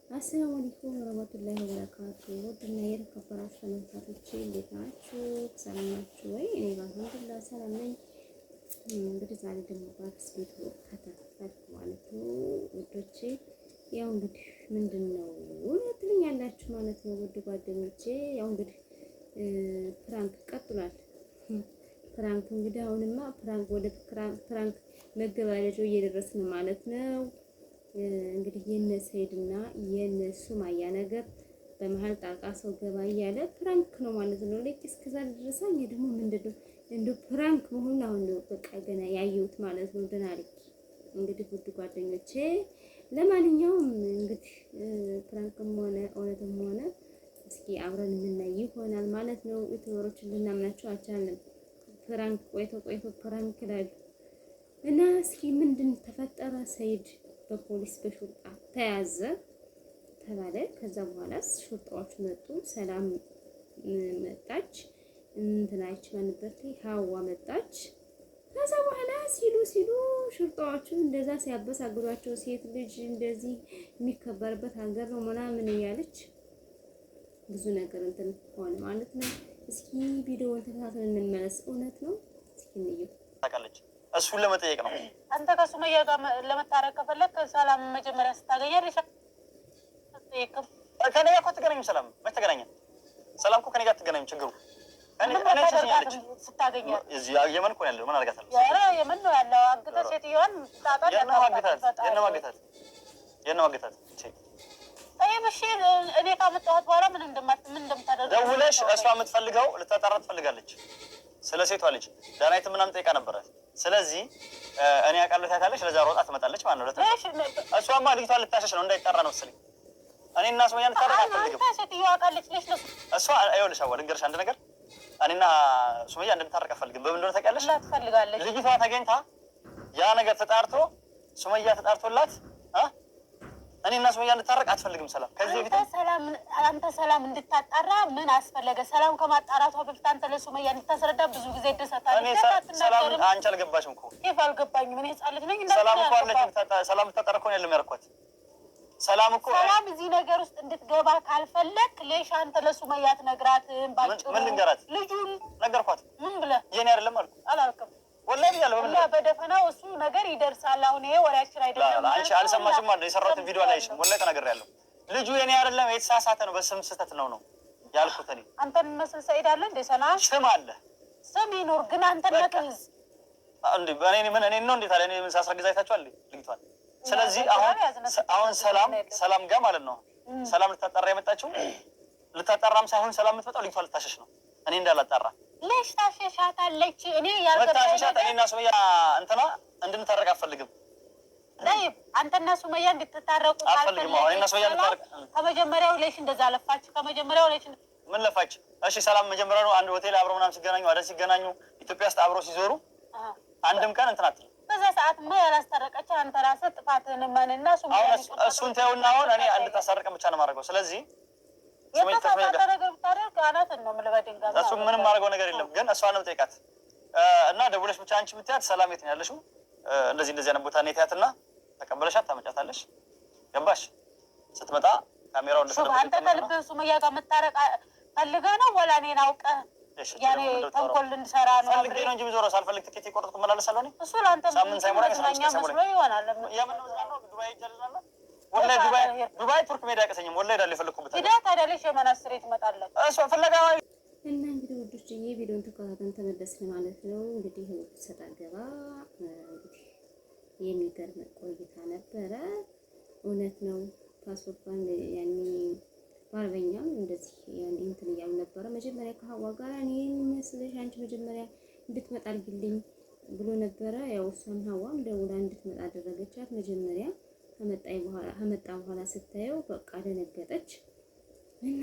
አሰላሙ አለይኩም ወራህመቱላሂ ወበረካቱ። ውድና የተከበራችሁ ተመልካቾቼ እንዴት ናችሁ? ሰላም ናችሁ ወይ? እኔ አልሐምዱሊላህ ሰላም ነኝ። እንግዲህ ዛሬ ደግሞ በአዲስ ቪዲዮ ከተከታተልኩ ማለት ነው ውዶቼ። ያው እንግዲህ ምንድነው ትሉኛላችሁ ማለት ነው ውድ ጓደኞቼ። ያው እንግዲህ ፕራንክ ቀጥሏል። ፕራንክ እንግዲህ አሁንማ ፕራንክ ወደ ፕራንክ መገባደጃው እየደረስን ማለት ነው። እንግዲህ የነ ሰይድና የነ ሱማያ ነገር በመሀል ጣልቃ ሰው ገባ እያለ ፕራንክ ነው ማለት ነው። ልክ እስከዛ ድረሳኝ ደግሞ ምንድነው እንደ ፕራንክ መሆን አሁን ነው በቃ ገና ያየሁት ማለት ነው። ደናሪክ እንግዲህ ውድ ጓደኞቼ፣ ለማንኛውም እንግዲህ ፕራንክም ሆነ እውነትም ሆነ እስኪ አብረን የምናይ ይሆናል ማለት ነው። ዩቲዩበሮችን ልናምናቸው አልቻልንም። ፕራንክ ቆይቶ ፕራንክ ይላሉ እና እስኪ ምንድን ተፈጠረ? ሰይድ በፖሊስ በሹርጣ ተያዘ ተባለ። ከዛ በኋላ ሹርጣዎቹ መጡ። ሰላም መጣች፣ እንትናች ማንበት ሀዋ መጣች። ከዛ በኋላ ሲሉ ሹርጣዎቹ እንደዛ ሲያበሳግሯቸው ሴት ልጅ እንደዚህ የሚከበርበት ሀገር ነው ምናምን እያለች ብዙ ነገር እንትን ሆነ ማለት ነው። እስኪ ቪዲዮውን ተከታትለን እንመለስ። እውነት ነው። እስኪ እንየው። ታውቃለች እሱን ለመጠየቅ ነው። አንተ ከሱመያ ጋር ለመታረቅ ከፈለክ ሰላም መጀመሪያ ስታገኛት ከኔ ጋር እኮ አትገናኝም። ሰላም መች ተገናኘን? ሰላም እኮ ከኔ ጋር አትገናኝም። ችግሩ እኔ ያለች ስታገኛት እዚህ የመን እኮ ያለው ምን አድርጋታለሁ? የመን ነው ያለው። አግተህ ሴትዮዋን ታጣጣ የነው አግታት እኔ ካመጣኋት በኋላ ምን እንደምታደርግ ደውለሽ እሷ የምትፈልገው ልታጣራ ትፈልጋለች። ስለ ሴቷ ልጅ ዳናይት ምናምን ጠይቃ ነበረ። ስለዚህ እኔ አውቃለሁ ታታለች። ለዛ ሮጣ ትመጣለች ማለት ነው። እሷማ ልጅቷን ልታሸሽ ነው እንዳይጣራ ነው መሰለኝ። እኔና ሱመያን ታረቅ አትፈልግም። ሴትዮዋ አውቃለች ልጅ ነው እሷ ይኸውልሽ፣ አዋ ልንገርሽ አንድ ነገር። እኔና ሱመያ እንደምታረቅ አትፈልግም። በምን እንደሆነ ታውቂያለሽ? ትፈልጋለች። ልጅቷ ተገኝታ ያ ነገር ተጣርቶ ሱመያ ተጣርቶላት እኔና ሱመያ እንድታረቅ አትፈልግም። ሰላም ከዚህ በፊት አንተ ሰላም እንድታጣራ ምን አስፈለገ? ሰላም ከማጣራቷ በፊት አንተ ለሱመያ እንድታስረዳ ብዙ ጊዜ ደሰታል። ሰላም አንቺ አልገባሽም እኮ። ይፋ አልገባኝም። እኔ ህፃን ልጅ ነኝ። ሰላም እኮ አለች። ሰላም ተጣራ እኮ ነው ያለው ያልኳት። ሰላም እኮ ሰላም እዚህ ነገር ውስጥ እንድትገባ ካልፈለክ ለሽ አንተ ለሱመያ ትነግራትም። ባጭሩ ምን ልንገራት? ልጁን ነገርኳት። ምን ብለህ የኔ አይደለም አልኩ። አላልክም? ወላሂ ያለው እና በደፈናው እሱ ነገር ይደርሳል። አሁን ይሄ ወሬያችን አይደለም። አንቺ አልሰማሽም ማለት የሰራሁትን ቪዲዮ አላየሽም? ወላሂ ተናግሬያለሁ። ልጁ የኔ አይደለም የተሳሳተ ነው፣ በስም ስህተት ነው ያልኩት። እኔ አንተን መስል ሰይድ አለ እንደ ሰና ስም አለ ስም ይኖር ግን አንተን ነክዝ እንዴ በእኔ ምን እኔ ነው እንዴት አለ እኔ ምን ሳስረግዝ አይታችኋል ልጅቷን። ስለዚህ አሁን ሰላም ጋር ማለት ነው ሰላም ልታጣራ የመጣችው ልታጣራም ሳይሆን ሰላም የምትመጣው ልጅቷን ልታሸሽ ነው። እኔ እንዳላጣራ ለሽ ታሸሻታለች። እኔ ያልገባኝ እኔና ሱመያ እንትና እንድንታረቅ አልፈልግም። ጠይብ አንተና ሱመያ እንድትታረቁ አልፈልግም። እኔና ሱመያ እንድንታረቅ ከመጀመሪያው ለሽ እንደዛ ለፋች። ከመጀመሪያው ለሽ ምን ለፋች? እሺ ሰላም መጀመሪያ ነው አንድ ሆቴል አብረው ምናምን ሲገናኙ አደ ሲገናኙ ኢትዮጵያ ውስጥ አብረው ሲዞሩ አንድም ቀን እንትን አትልም። በዛ ሰዓት ማ ያላስታረቀች አንተ ራስህ ጥፋትህን ማንና ሱመያ እሱን ተይውና አሁን እኔ እንድታሳርቀን ብቻ ነው የማደርገው። ስለዚህ የተሳሳተ ነገር ብታደርግ አናትን ነው የምልህ በድንጋይ። እሱ ምንም ማድረገው ነገር የለም። ግን እሷን ነው የምጠይቃት እና ደውለሽ ብቻ አንቺ ብትያት ሰላም የት ነው ያለሽው? እንደዚህ አይነት ቦታ ነው የትያትና ተቀበለሻት ታመጫታለሽ። ገባሽ? ስትመጣ ካሜራው እንደፈለገ አንተ ከልብህ ሱመያ ጋር መታረቅ ፈልገህ ነው ወላ እኔን አውቀህ ያኔ ተንኮል እንድሰራ ነው? ፈልጌ ነው እንጂ ዞሮ ሳልፈልግ ትኬት የቆረጥኩ መላለሳለሁ እኔ። እሱ ለአንተ ሳምንት ሳይሞላ መስሎ ይሆናል። የምን ነው ዱባይ ይጀልላል። ወላሂ ዱባይ ቱርክ ሜዳ ያቀሰኝም ወላሂ ዳል የፈለኩበት ሂዳ ታዲያለሽ የመናስሬ ትመጣለህ እሱ ፍለጋ እና እንግዲህ ውዶች ቪዲዮን ተከታተልን ተመለስን ማለት ነው። እንግዲህ ሰጣ ገባ እንግዲህ የሚገርም ቆይታ ነበረ። እውነት ነው። ፓስፖርቷን ያኔ በአረበኛም እንደዚህ ያኔ እንትን እያሉ ነበረ። መጀመሪያ ከሀዋ ጋር እኔ መስለሽ አንቺ መጀመሪያ እንድትመጣ አድርጊልኝ ብሎ ነበረ። ያው እሷም ሀዋም ደውላ እንድትመጣ አደረገቻት መጀመሪያ። ከመጣ በኋላ ስታየው በቃ ደነገጠች እና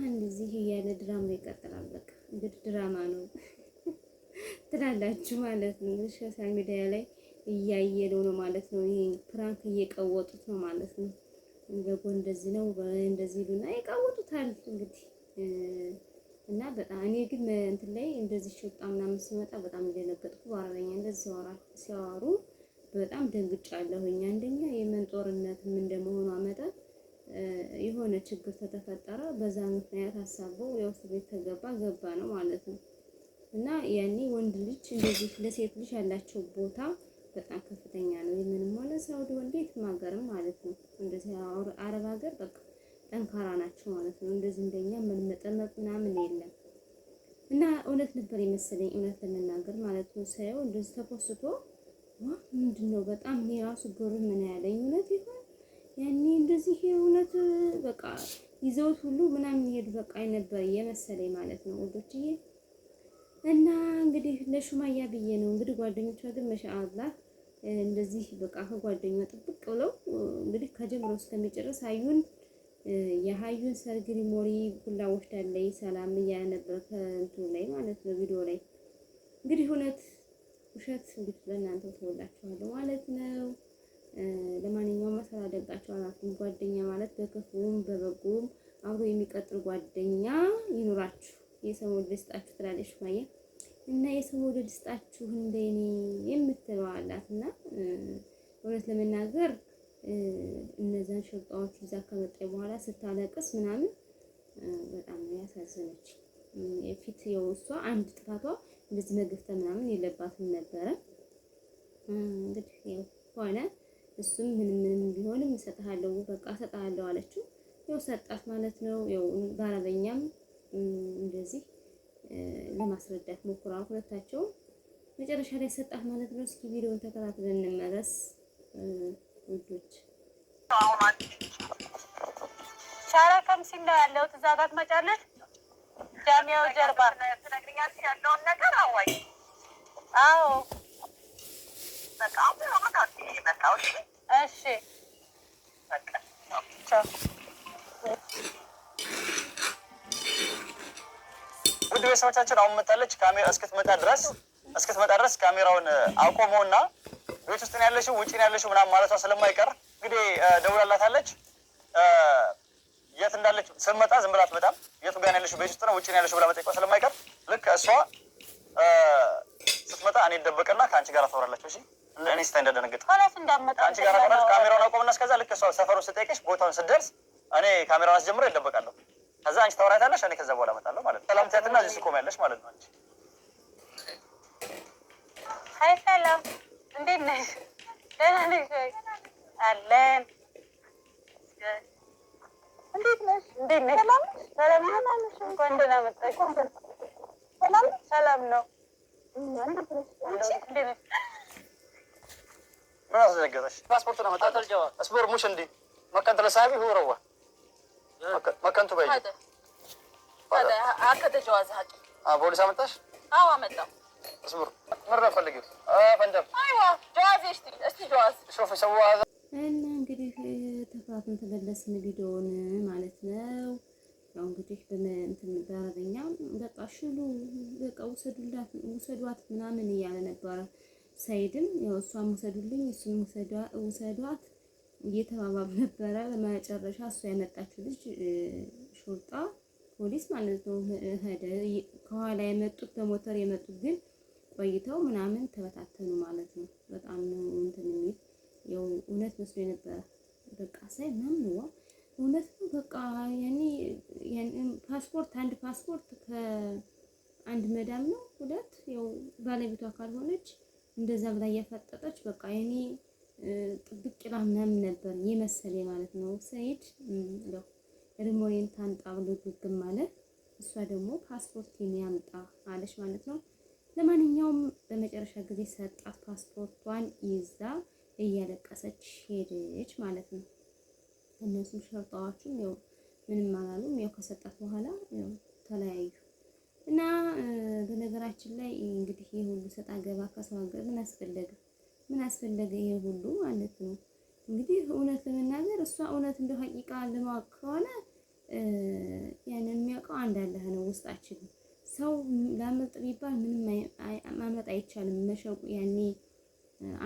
እንደዚህ እያለ ድራማ ይቀጥላል። በቃ እንግዲህ ድራማ ነው ትላላችሁ ማለት ነው። ሶሻል ሚዲያ ላይ እያየለው ነው ማለት ነው። ይሄ ፕራንክ እየቀወጡት ነው ማለት ነው። እንደጎ እንደዚህ ነው እንደዚህ ይሉና ይቀወጡታል እንግዲህ እና በጣም እኔ ግን እንትን ላይ እንደዚህ ሾጣ ምናምን ሲመጣ በጣም እንደነገጥኩ በአረበኛ እንደዚህ ሲያወሩ በጣም ደንግጫለሁኝ። አንደኛ የመን ጦርነትም እንደመሆኑ መጠን የሆነ ችግር ተተፈጠረ በዛ ምክንያት አሳበው ያው እስር ቤት ገባ ነው ማለት ነው። እና ያኔ ወንድ ልጅ እንደዚህ ለሴት ልጅ ያላቸው ቦታ በጣም ከፍተኛ ነው። የምንም ሆነ ሳውዲ ወንዴት ማገርም ማለት ነው። እንደዚህ አረብ ሀገር በቃ ጠንካራ ናቸው ማለት ነው። እንደዚህ እንደኛ መጠመቅ ምናምን የለም። እና እውነት ነበር የመሰለኝ እውነት ለመናገር ማለት ነው። ሳይው እንደዚህ ተፖስቶ ምንድነው በጣም እኔ ራሱ ግርም ምን ያለኝ እውነት ይሆን ያኔ እንደዚህ እውነት በቃ ይዘውት ሁሉ ምናምን ይሄድ በቃ ነበር የመሰለኝ ማለት ነው ወዶችዬ። እና እንግዲህ ለሹማያ ብዬ ነው እንግዲህ ጓደኞቿ ግን ማሻአላህ እንደዚህ በቃ ከጓደኛዋ ጥብቅ ብለው እንግዲህ ከጀምሮ እስከሚጨርስ የሀዩን ሰርግሪ ሞሪ ሁላ ወስዳለይ ሰላም እያለ ነበር ከእንትኑ ላይ ማለት ነው ቪዲዮ ላይ። እንግዲህ እውነት ውሸት እንግዲህ ለእናንተ ተወላችኋለሁ ማለት ነው። ለማንኛውም መሰላ ደጋቸው አላችሁ። ጓደኛ ማለት በክፉም በበጎም አብሮ የሚቀጥል ጓደኛ ይኑራችሁ። የሰው ወደ ደስታችሁ ትላለች ማየ እና የሰው ወደ ደስታችሁ እንደኔ የምትለው አላትና እውነት ለመናገር እነዛን ሸርጣዎች ይዛ ከመጣይ በኋላ ስታለቅስ ምናምን በጣም ያሳዘነች። የፊት የውሷ አንድ ጥፋቷ እንደዚህ መግፍተ ምናምን የለባትም ነበረ። እንግዲህ ያው ሆነ እሱም ምንም ቢሆንም እሰጥሃለሁ በቃ እሰጥሃለሁ አለችው። ያው ሰጣት ማለት ነው። ያው በአረበኛም እንደዚህ ለማስረዳት ሞክራ ሁለታቸው መጨረሻ ላይ ሰጣት ማለት ነው። እስኪ ቪዲዮውን ተከታትለን እንመለስ ውዶች። ሻራ ከምሲል ነው ያለው ትዛጋት መጫለሽ ጃሚያው ጀርባ ትነግሪኛለሽ ያለውን ነገር አዋይ። አዎ በቃ እሺ በቃ ውድ ቤተሰቦቻችን አሁን መጣለች። ካሜራ እስክትመጣ ድረስ ካሜራውን አቆመውና ቤት ውስጥ ነው ያለሽው ውጪ ነው ያለሽው ምናምን ማለቷ ስለማይቀር እንግዲህ ደውላላታለች። የት እንዳለች ስመጣ ዝም ብላ አትመጣም። የቱ ጋር ነው ያለሽው ቤት ውስጥ ነው ውጪ ነው ያለሽው ብላ መጠየቋ ስለማይቀር ልክ እሷ ስትመጣ እኔ ደበቀና ከአንቺ ጋር ታወራላችሁ። እሺ እኔ ስታይ እንዳደነግጥ ኋላስ እንዳመጣ አንቺ ጋር ታወራላችሁ። ካሜራውን አቆምና እስከዛ ልክ እሷ ሰፈሩን ስትጠይቅሽ ቦታውን ስትደርስ እኔ ካሜራውን አስጀምሮ ይደበቃለሁ። ከዛ አንቺ ታወራታለሽ፣ እኔ ከዛ በኋላ እመጣለሁ ማለት ነው። ሰላም ትያትና እዚህ ትቆሚያለሽ ማለት ነው። አንቺ አይ ሰላም እንዴት ነሽ? ደህና ነሽ ወይ? አለን። እንዴት ነሽ? እንዴት ነሽ? ሰላም ነሽ? እንኳን ደህና መጣሽ። ሰላም ነው። እንዴት ነሽ? ምን አስደነገጠሽ? ፓስፖርት ነው መጣሽ? አስበር ሙሽ እንዴ መከን ተለሳቢ ሁረዋ መከንቱ በይ هذا هكذا جواز حقي. بوليس عملتاش؟ عملته. اصبر مرة فلقيت فندم. ايوه جواز اشتي جواز. شوف يسووا هذا. እና እንግዲህ ተፋፍን ተመለስን ቪዲዮውን ማለት ነው። ያው እንግዲህ በእንትን በአረበኛ በቃ ሽሉ በቃ ውሰዷት ምናምን እያለ ነበረ። ሰይድም ያው እሷም ውሰዱልኝ እሱም ውሰዷት እየተባባሉ ነበረ። ለመጨረሻ እሷ ያመጣችው ልጅ ሾርጣ ፖሊስ ማለት ነው ሄደ። ከኋላ የመጡት በሞተር የመጡት ግን ቆይተው ምናምን ተበታተኑ ማለት ነው። በጣም ነው እንትን የሚል ያው እውነት መስሎ ነበረ። በቃ ሳይ ምናምን ነው እውነት ነው። በቃ ያኔ ፓስፖርት አንድ ፓስፖርት ከአንድ መዳም ነው ሁለት ያው ባለቤቷ ካልሆነች እንደዛ ብላ እያፈጠጠች በቃ ያኔ ጥብቅ ይላ ምናምን ነበር የመሰለኝ ማለት ነው። ሰይድ ያው ሪሞሬን ታንጣ ብሎ ግግም ማለት እሷ ደግሞ ፓስፖርቴን ያምጣ አለች ማለት ነው። ለማንኛውም በመጨረሻ ጊዜ ሰጣት ፓስፖርቷን ይዛ እያለቀሰች ሄደች ማለት ነው። እነሱም ሸርጣዎቹም ያው ምንም አላሉም። ያው ከሰጣት በኋላ ያው ተለያዩ እና በነገራችን ላይ እንግዲህ ይሄ ሁሉ ሰጣ ገባ ከሰው ሀገር ምን አስፈለገ ይሄ ሁሉ ማለት ነው። እንግዲህ እውነት ለመናገር እሷ እውነት እንደው ሐቂቃ ለማወቅ ከሆነ ያንን የሚያውቀው አንድ አላህ ነው ውስጣችን። ሰው ላመጥ ቢባል ምንም ማመጥ አይቻልም። መሸቁ ያኔ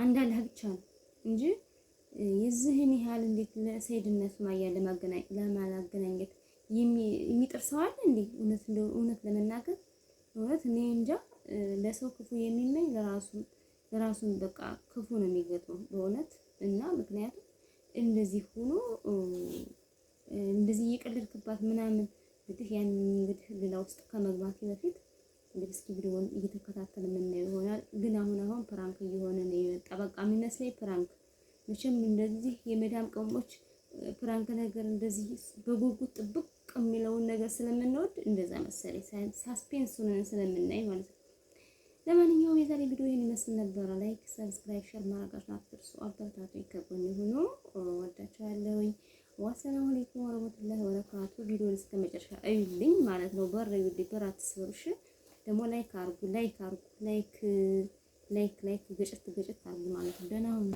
አንድ አላህ ብቻ ነው እንጂ የዚህን ያህል እንዴት ለሰይድነት ማያ ለማገናኘት የሚጥር ሰው አለ እንዴ? እውነት ለመናገር እውነት እኔ እንጃ። ለሰው ክፉ የሚመኝ ለራሱን በቃ ክፉ ነው የሚገጥመው በእውነት እና ምክንያቱም እንደዚህ ሆኖ እንደዚህ አስገባት ምናምን እንግዲህ ያን እንግዲህ ሌላ ውስጥ ከመግባት በፊት እንግዲህ እስኪ ቪዲዮውን እየተከታተል የምናየው ይሆናል። ግን አሁን ፕራንክ እየሆነ ነው የመጣ በቃ የሚመስለኝ ፕራንክ። መቼም እንደዚህ የመዳም ቅመሞች ፕራንክ ነገር እንደዚህ በጉጉት ጥብቅ የሚለውን ነገር ስለምንወድ እንደዛ መሰለኝ ሳስፔንሱን ስለምናይ ማለት ነው። ለማንኛውም የዛሬ ቪዲዮ ይሄን ይመስል ነበረ። ላይክ፣ ሰብስክራይብ፣ ሼር ማድረጋችሁን አትርሱ። አበረታቱኝ፣ ከጎኔ ሁኑ። ወዳችኋለሁ። ወሰላሙ አለይኩም ወራህመቱላሂ ወበረካቱ። ቪዲዮውን እስከመጨረሻ እዩልኝ ማለት ነው። በር እዩልኝ፣ በር አትስበሩሽ። ደግሞ ላይክ አርጉ፣ ላይክ ገጨት አርጉ ማለት ነው። ደህና ሁኑ።